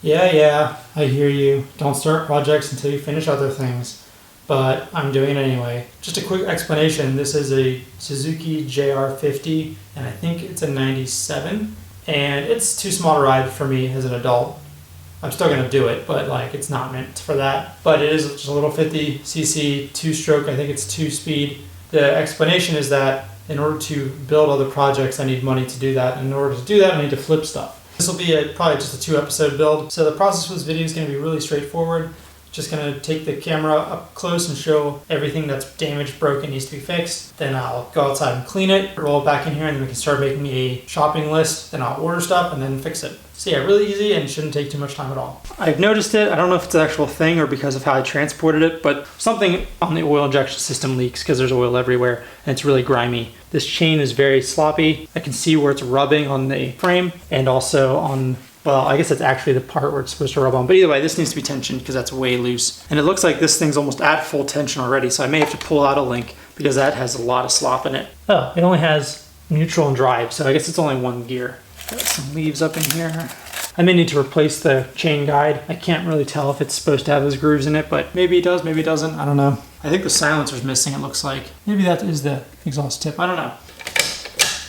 Yeah, I hear you. Don't start projects until you finish other things. But I'm doing it anyway. Just a quick explanation. This is a Suzuki JR50, and I think it's a 97. And it's too small to ride for me as an adult. I'm still gonna do it, but like it's not meant for that. But it is just a little 50cc two-stroke. I think it's 2-speed. The explanation is that in order to build other projects, I need money to do that. And in order to do that, I need to flip stuff. This will be probably just a 2-episode build. So the process for this video is going to be really straightforward. Just going to take the camera up close and show everything that's damaged, broken, needs to be fixed. Then I'll go outside and clean it, roll it back in here, and then we can start making a shopping list. Then I'll order stuff and then fix it. So yeah, really easy and shouldn't take too much time at all. I've noticed it. I don't know if it's an actual thing or because of how I transported it, but something on the oil injection system leaks because there's oil everywhere and it's really grimy. This chain is very sloppy. I can see where it's rubbing on the frame and also on, well, I guess it's actually the part where it's supposed to rub on. But either way, this needs to be tensioned because that's way loose. And it looks like this thing's almost at full tension already, so I may have to pull out a link because that has a lot of slop in it. Oh, it only has neutral and drive, so I guess it's only one gear. Got some leaves up in here. I may need to replace the chain guide. I can't really tell if it's supposed to have those grooves in it, but maybe it does, maybe it doesn't. I don't know. I think the silencer's missing, it looks like. Maybe that is the exhaust tip. I don't know.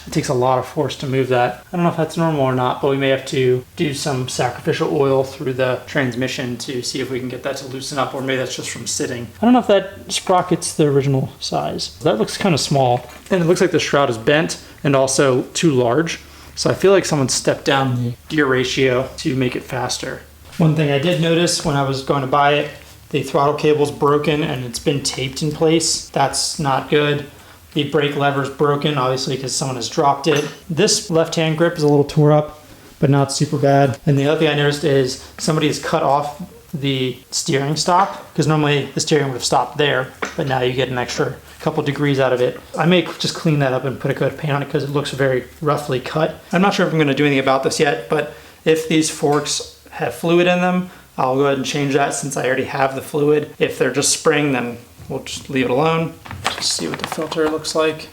It takes a lot of force to move that. I don't know if that's normal or not, but we may have to do some sacrificial oil through the transmission to see if we can get that to loosen up, or maybe that's just from sitting. I don't know if that sprocket's the original size. That looks kind of small. And it looks like the shroud is bent and also too large. So I feel like someone stepped down the gear ratio to make it faster. One thing I did notice when I was going to buy it, the throttle cable's broken and it's been taped in place. That's not good. The brake lever's broken, obviously because someone has dropped it. This left-hand grip is a little tore up, but not super bad. And the other thing I noticed is somebody has cut off the steering stop, because normally the steering would have stopped there, but now you get an extra couple degrees out of it. I may just clean that up and put a coat of paint on it because it looks very roughly cut. I'm not sure if I'm going to do anything about this yet, but if these forks have fluid in them, I'll go ahead and change that since I already have the fluid. If they're just spring, then we'll just leave it alone. Just see what the filter looks like.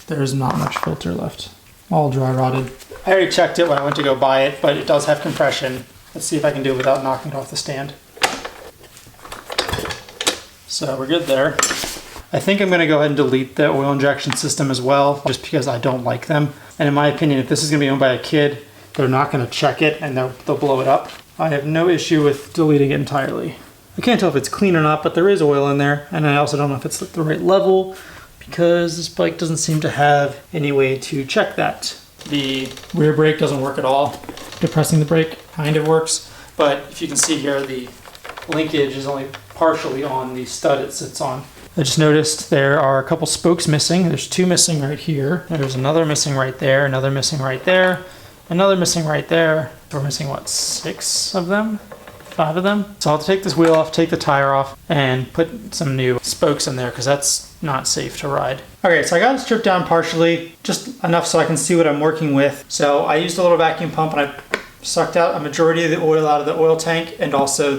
There's not much filter left. All dry rotted. I already checked it when I went to go buy it, but it does have compression. Let's see if I can do it without knocking it off the stand. So we're good there. I think I'm gonna go ahead and delete the oil injection system as well, just because I don't like them. And in my opinion, if this is gonna be owned by a kid, they're not gonna check it and they'll blow it up. I have no issue with deleting it entirely. I can't tell if it's clean or not, but there is oil in there. And I also don't know if it's at the right level because this bike doesn't seem to have any way to check that. The rear brake doesn't work at all. Depressing the brake kind of works, but if you can see here, the linkage is only partially on the stud it sits on. I just noticed there are a couple spokes missing. There's 2 missing right here. There's another missing right there, another missing right there, another missing right there. We're missing, what, 6 of them? 5 of them? So I'll have to take this wheel off, take the tire off, and put some new spokes in there because that's not safe to ride. Okay, so I got it stripped down partially, just enough so I can see what I'm working with. So I used a little vacuum pump and I sucked out a majority of the oil out of the oil tank and also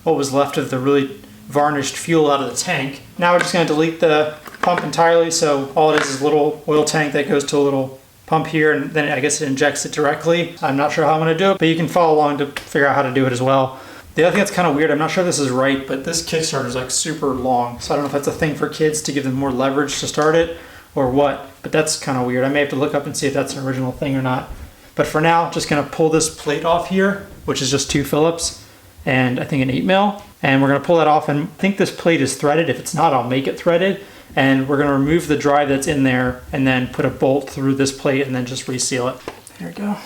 what was left of the really varnished fuel out of the tank. Now we're just going to delete the pump entirely, so all it is a little oil tank that goes to a little pump here, and then I guess it injects it directly. I'm not sure how I'm going to do it, but you can follow along to figure out how to do it as well. The other thing that's kind of weird, I'm not sure if this is right, but this Kickstarter is like super long, so I don't know if that's a thing for kids to give them more leverage to start it or what, but that's kind of weird. I may have to look up and see if that's an original thing or not. But for now, just going to pull this plate off here, which is just 2 Phillips and I think an 8mm. And we're going to pull that off, and I think this plate is threaded. If it's not, I'll make it threaded. And we're going to remove the drive that's in there and then put a bolt through this plate and then just reseal it. There we go.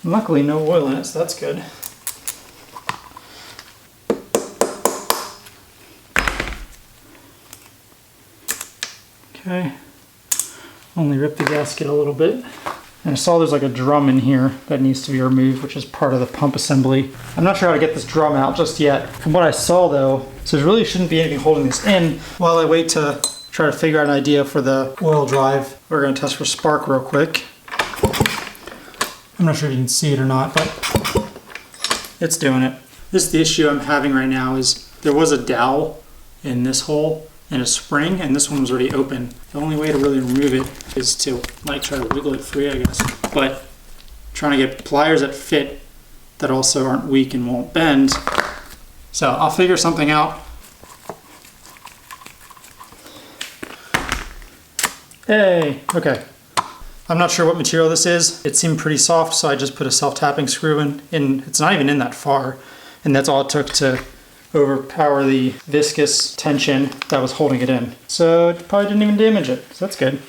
Luckily, no oil in it, so that's good. Okay. Only rip the gasket a little bit. And I saw there's like a drum in here that needs to be removed, which is part of the pump assembly. I'm not sure how to get this drum out just yet. From what I saw though, so there really shouldn't be anything holding this in while I wait to try to figure out an idea for the oil drive. We're going to test for spark real quick. I'm not sure if you can see it or not, but it's doing it. This is the issue I'm having right now is there was a dowel in this hole and a spring, and this one was already open. The only way to really remove it is to like try to wiggle it free, I guess. But trying to get pliers that fit that also aren't weak and won't bend. So I'll figure something out. Hey, okay. I'm not sure what material this is. It seemed pretty soft, so I just put a self-tapping screw in. It's not even in that far. And that's all it took to overpower the viscous tension that was holding it in. So it probably didn't even damage it, so that's good.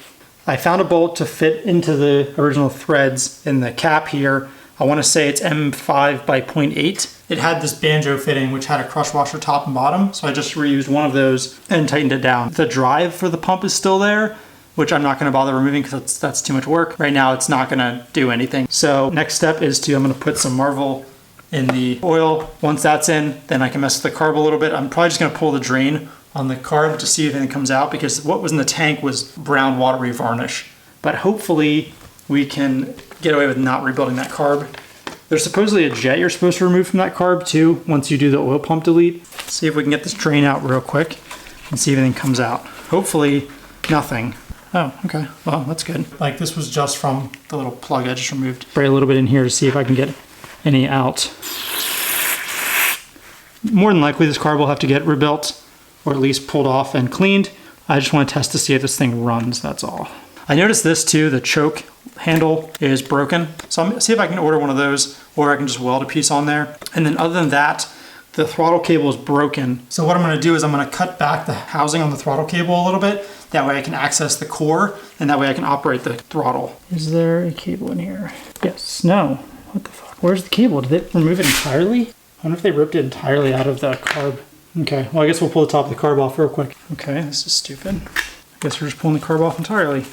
I found a bolt to fit into the original threads in the cap here. I want to say it's M5 by 0.8. It had this banjo fitting which had a crush washer top and bottom, so I just reused one of those and tightened it down. The drive for the pump is still there, which I'm not going to bother removing because that's too much work. Right now it's not going to do anything. So next step is I'm going to put some Marvel in the oil. Once that's in, then I can mess with the carb a little bit. I'm probably just going to pull the drain on the carb to see if anything comes out, because what was in the tank was brown watery varnish. But hopefully we can get away with not rebuilding that carb. There's supposedly a jet you're supposed to remove from that carb too once you do the oil pump delete. See if we can get this drain out real quick and see if anything comes out. Hopefully nothing. Oh, okay. Well, that's good. Like, this was just from the little plug I just removed. Spray a little bit in here to see if I can get any out. More than likely this carb will have to get rebuilt, or at least pulled off and cleaned. I just want to test to see if this thing runs, that's all. I noticed this too, the choke handle is broken. So I'm gonna see if I can order one of those, or I can just weld a piece on there. And then other than that, the throttle cable is broken. So what I'm gonna do is I'm gonna cut back the housing on the throttle cable a little bit. That way I can access the core, and that way I can operate the throttle. Is there a cable in here? Yes, no. What the fuck? Where's the cable? Did they remove it entirely? I wonder if they ripped it entirely out of the carb. Okay, well I guess we'll pull the top of the carb off real quick. Okay, this is stupid. I guess we're just pulling the carb off entirely.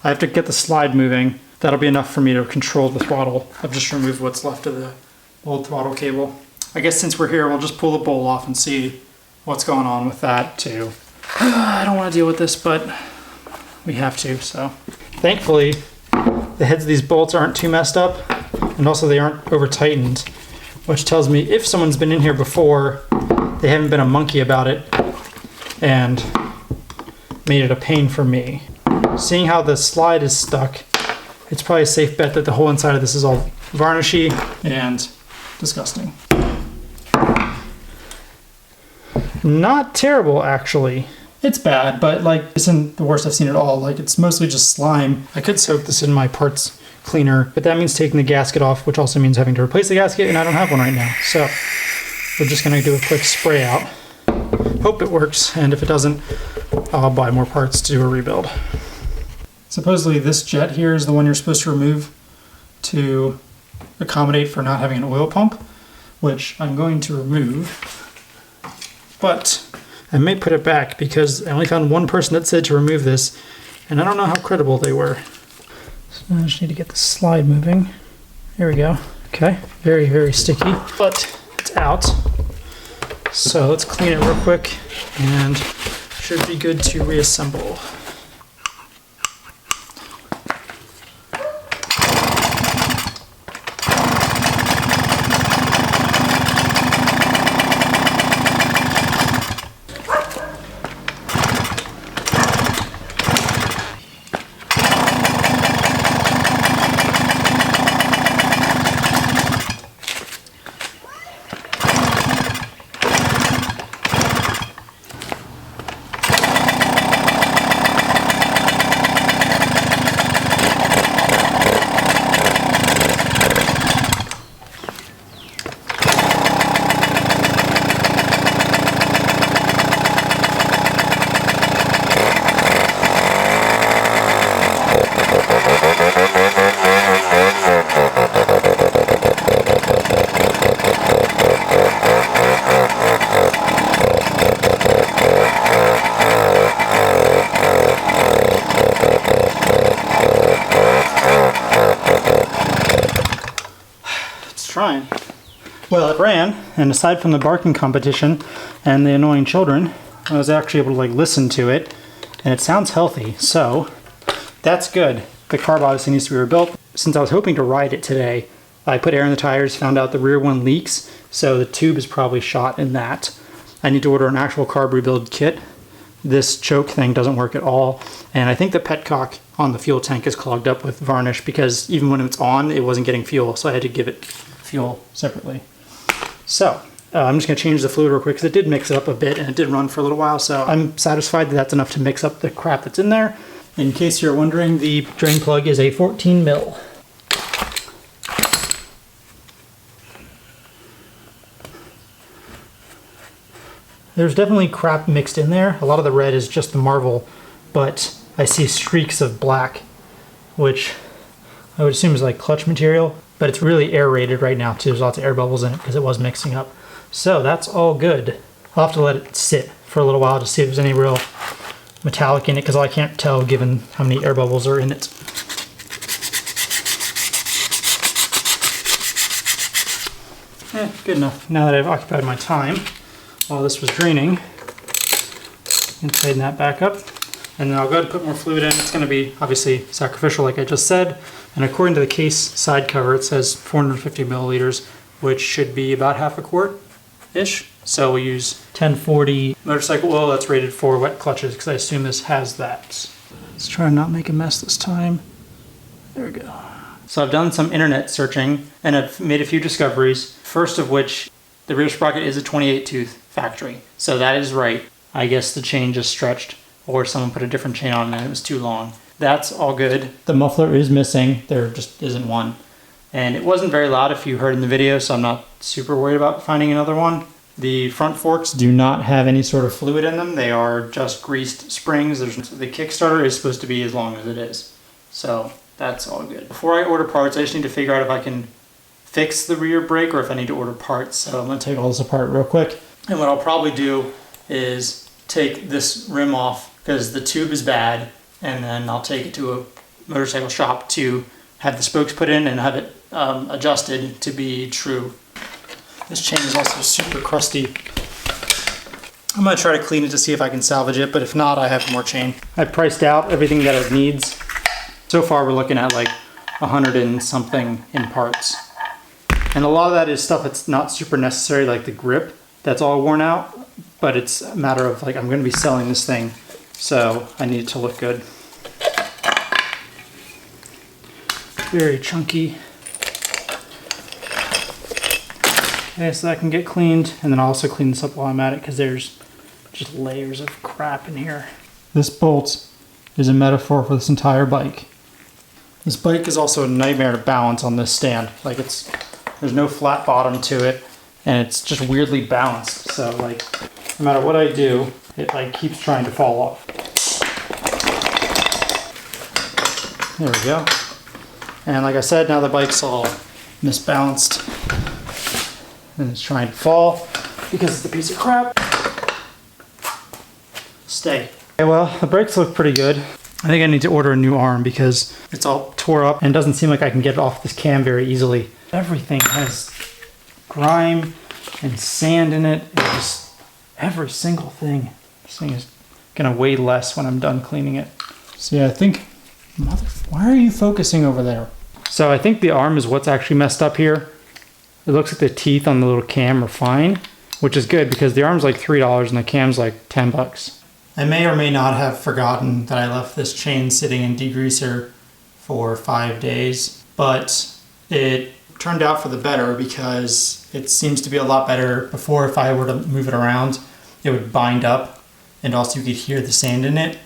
I have to get the slide moving. That'll be enough for me to control the throttle. I've just removed what's left of the old throttle cable. I guess since we're here, we'll just pull the bowl off and see what's going on with that too. I don't want to deal with this, but we have to, so. Thankfully, the heads of these bolts aren't too messed up, and also they aren't over tightened, which tells me if someone's been in here before, they haven't been a monkey about it and made it a pain for me. Seeing how the slide is stuck, it's probably a safe bet that the whole inside of this is all varnishy and disgusting. Not terrible, actually. It's bad, but like, it isn't the worst I've seen at all. Like, it's mostly just slime. I could soak this in my parts cleaner, but that means taking the gasket off, which also means having to replace the gasket, and I don't have one right now. So we're just gonna do a quick spray out. Hope it works, and if it doesn't, I'll buy more parts to do a rebuild. Supposedly this jet here is the one you're supposed to remove to accommodate for not having an oil pump, which I'm going to remove. But I may put it back because I only found one person that said to remove this, and I don't know how credible they were. So I just need to get the slide moving. There we go. Okay, very, very sticky, but it's out. So let's clean it real quick and should be good to reassemble. Trying. Well, it ran, and aside from the barking competition and the annoying children, I was actually able to like listen to it, and it sounds healthy, so that's good. The carb obviously needs to be rebuilt. Since I was hoping to ride it today, I put air in the tires, found out the rear one leaks, so the tube is probably shot in that. I need to order an actual carb rebuild kit, this choke thing doesn't work at all. And I think the petcock on the fuel tank is clogged up with varnish because even when it's on, it wasn't getting fuel. So I had to give it fuel separately. So I'm just gonna change the fluid real quick because it did mix it up a bit and it did run for a little while. So I'm satisfied that that's enough to mix up the crap that's in there. In case you're wondering, the drain plug is a 14 mil. There's definitely crap mixed in there. A lot of the red is just the marble, but I see streaks of black, which I would assume is like clutch material, but it's really aerated right now too. There's lots of air bubbles in it because it was mixing up. So that's all good. I'll have to let it sit for a little while to see if there's any real metallic in it because I can't tell given how many air bubbles are in it. Good enough. Now that I've occupied my time while this was draining, I can tighten that back up. And then I'll go ahead and put more fluid in. It's going to be obviously sacrificial like I just said. And according to the case side cover, it says 450 milliliters, which should be about half a quart-ish. So we use 1040 motorcycle oil that's rated for wet clutches because I assume this has that. Let's try and not make a mess this time. There we go. So I've done some internet searching and I've made a few discoveries. First of which, the rear sprocket is a 28 tooth factory. So that is right. I guess the chain just stretched or someone put a different chain on and it was too long. That's all good. The muffler is missing. There just isn't one. And it wasn't very loud if you heard in the video, so I'm not super worried about finding another one. The front forks do not have any sort of fluid in them. They are just greased springs. The Kickstarter is supposed to be as long as it is. So that's all good. Before I order parts, I just need to figure out if I can fix the rear brake or if I need to order parts. So I'm gonna take all this apart real quick. And what I'll probably do is take this rim off because the tube is bad, and then I'll take it to a motorcycle shop to have the spokes put in and have it adjusted to be true. This chain is also super crusty. I'm gonna try to clean it to see if I can salvage it, but if not, I have more chain. I priced out everything that it needs. So far we're looking at like 100 and something in parts. And a lot of that is stuff that's not super necessary, like the grip, that's all worn out, but it's a matter of like, I'm gonna be selling this thing, so I need it to look good. Very chunky. Okay, so that can get cleaned, and then I'll also clean this up while I'm at it because there's just layers of crap in here. This bolt is a metaphor for this entire bike. This bike is also a nightmare to balance on this stand. Like there's no flat bottom to it, and it's just weirdly balanced. So like, no matter what I do, it like keeps trying to fall off. There we go. And like I said, now the bike's all misbalanced and it's trying to fall because it's a piece of crap. Stay. Okay, well, the brakes look pretty good. I think I need to order a new arm because it's all tore up and it doesn't seem like I can get it off this cam very easily. Everything has grime and sand in it. It's just every single thing. This thing is gonna weigh less when I'm done cleaning it. So yeah, I think, why are you focusing over there? So I think the arm is what's actually messed up here. It looks like the teeth on the little cam are fine, which is good because the arm's like $3 and the cam's like 10 bucks. I may or may not have forgotten that I left this chain sitting in degreaser for 5 days, but it turned out for the better because it seems to be a lot better. Before, if I were to move it around, it would bind up and also you could hear the sand in it.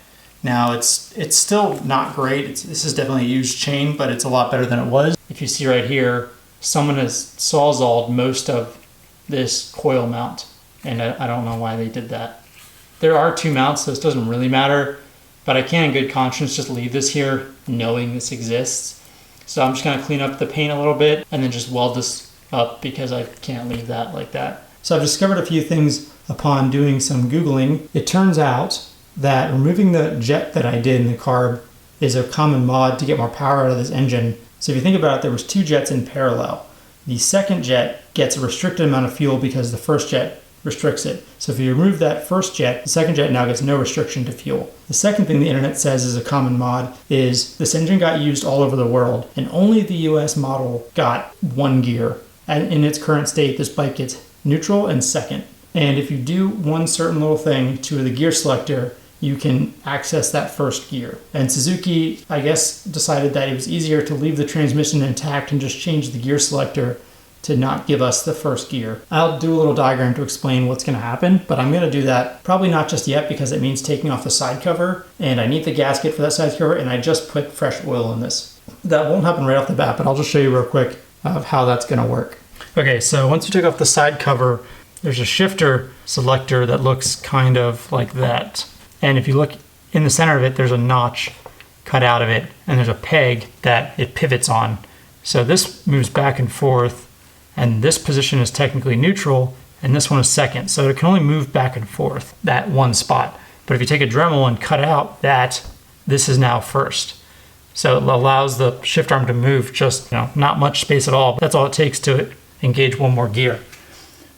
Now it's still not great. This is definitely a used chain, but it's a lot better than it was. If you see right here, someone has sawzalled most of this coil mount, and I don't know why they did that. There are two mounts, so this doesn't really matter, but I can in good conscience just leave this here knowing this exists. So I'm just gonna clean up the paint a little bit and then just weld this up because I can't leave that like that. So I've discovered a few things upon doing some Googling. It turns out that removing the jet that I did in the carb is a common mod to get more power out of this engine. So if you think about it, there was two jets in parallel. The second jet gets a restricted amount of fuel because the first jet restricts it. So if you remove that first jet, the second jet now gets no restriction to fuel. The second thing the internet says is a common mod is this engine got used all over the world and only the US model got one gear. And in its current state, this bike gets neutral and second. And if you do one certain little thing to the gear selector, you can access that first gear. And Suzuki, I guess, decided that it was easier to leave the transmission intact and just change the gear selector to not give us the first gear. I'll do a little diagram to explain what's going to happen, but I'm going to do that probably not just yet because it means taking off the side cover, and I need the gasket for that side cover, and I just put fresh oil in this. That won't happen right off the bat, but I'll just show you real quick of how that's going to work. Okay, so once you take off the side cover, there's a shifter selector that looks kind of like that. And if you look in the center of it, there's a notch cut out of it, and there's a peg that it pivots on. So this moves back and forth, and this position is technically neutral, and this one is second. So it can only move back and forth, that one spot. But if you take a Dremel and cut out that, this is now first. So it allows the shift arm to move just, not much space at all. That's all it takes to engage one more gear.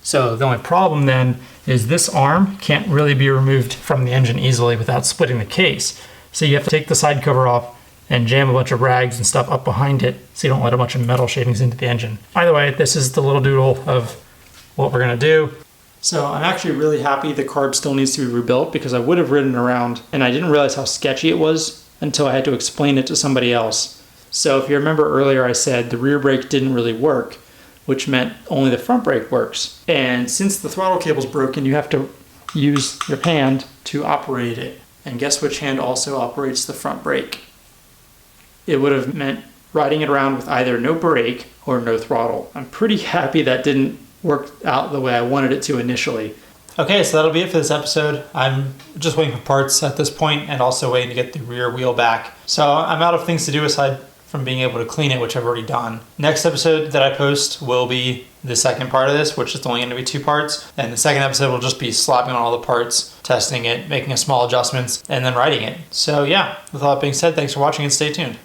So the only problem then is this arm can't really be removed from the engine easily without splitting the case. So you have to take the side cover off and jam a bunch of rags and stuff up behind it so you don't let a bunch of metal shavings into the engine. Either way, this is the little doodle of what we're gonna do. So I'm actually really happy the carb still needs to be rebuilt because I would have ridden around and I didn't realize how sketchy it was until I had to explain it to somebody else. So if you remember earlier I said the rear brake didn't really work, which meant only the front brake works. And since the throttle cable's broken, you have to use your hand to operate it. And guess which hand also operates the front brake? It would have meant riding it around with either no brake or no throttle. I'm pretty happy that didn't work out the way I wanted it to initially. Okay, so that'll be it for this episode. I'm just waiting for parts at this point and also waiting to get the rear wheel back. So I'm out of things to do aside from being able to clean it, which I've already done. Next episode that I post will be the second part of this, which is only going to be 2 parts. And the second episode will just be slapping on all the parts, testing it, making a small adjustments, and then writing it. So yeah, with all that being said, thanks for watching and stay tuned.